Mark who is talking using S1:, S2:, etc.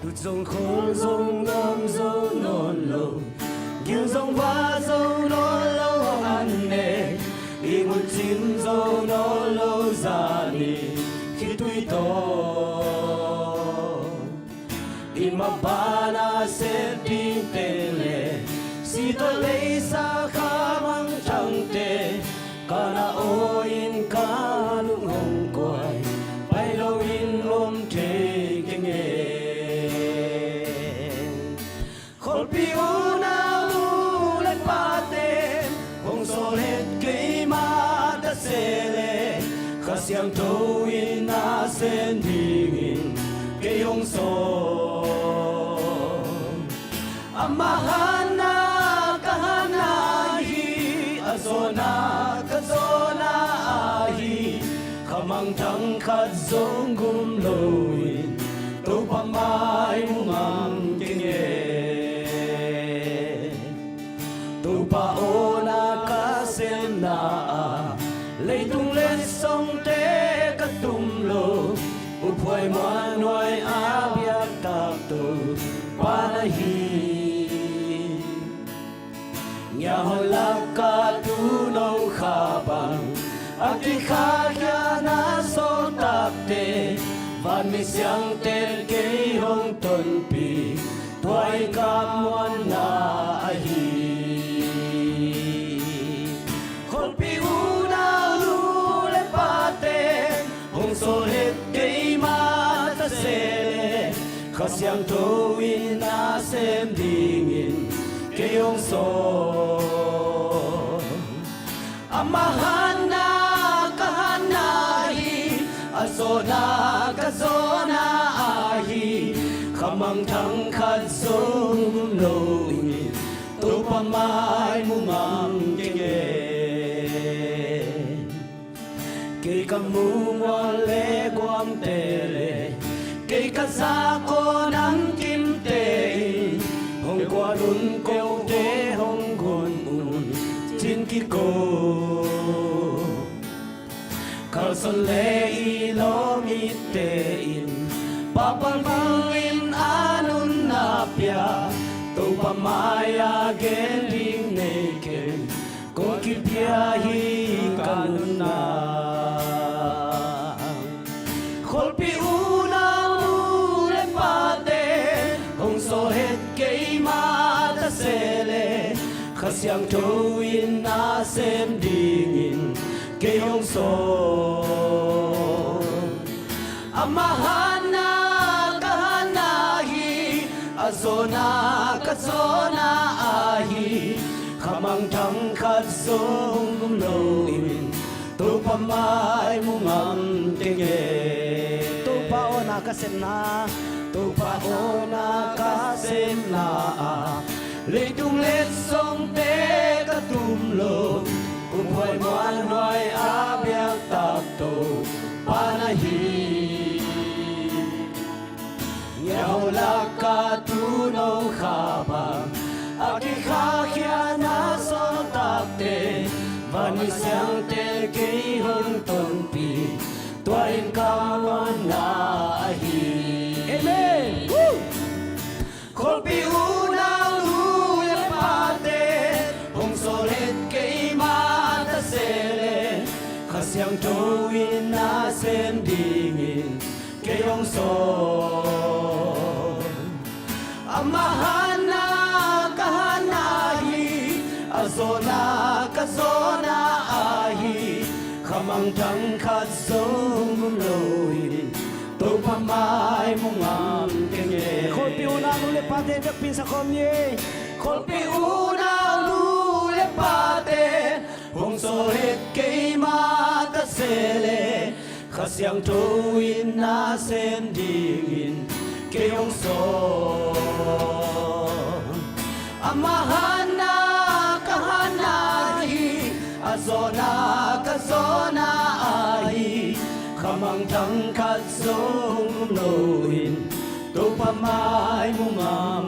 S1: tụt dòng khôn dòng ngom dòng non lâu nhiều dòng va dòng non lâu ăn nè đi một chim dòng non lâu già đi khi tuổi to đi mà ba na sẽ đi tele si tôi lấy xa khá mang chẳng tệ cả na oin cả lung hồng quay bay lâu in ôm thế kinh nghề khol piu na lu lên pate hong sol hết cây ma đã sele khá xiang thâu in na sen dingin cây hong sol amahana kahanahi azona kazona ahi kamang thang khat zong gum loin tu pa mai mumang kinge tu pa ona ka sem na lấy tung lên sông te ka tum lo u phoi ma noi a bia ta tu pa na hi nhà hồi la ca tu nâu kha bằng aki kha kya na so tap te van mi siang ten ke hong ton pi toy ka mon na hi khol pi u na lu le pa te hong so het ke ma ta se kha siang to in na sem ding in ke hong so amahana kahanahi azona kazona ahi khamang thang khat zong loi tu pa mai mumang kenge ke kamu wale guam tele ke kaza ko nang kim te hong qua đun câu te hong gon un chin ki ko kal son le i lo mi te in papang pangin anun na pia tu pa maya geling neken ko ki pia hi kanuna khol pi una lu le pate hong so het ke ma ta sele khasiang to in na sem ding in ke hong so amahana kahanahi azona kazona ahi khamang thang khat zong loin tu pa mai mumam tenge tu pa ona kasem na tu pa ona kasem na lấy tung lên sông te ka tum lo cùng hoài ngoan hoài a biak tap to panahi nhau la ka tu no kha ba aki kha khia na so tap te van mi sang te ke hon ton pi toin ka mon na hi amen khol pi una khasiang to in na sem ding in ke hong so amahana kahanahi azona kazona ahi khamang thang khat zong loin to pa mai mungam kenge khol pi una lu le pate jak pin sa khom ye khol pi una lu le pate hong so het ke ma ta sele khasiang to in na sem ding in ke hong so amahana kahanahi azona kazona ahi khamang thang khat zong loin tu pa mai mumam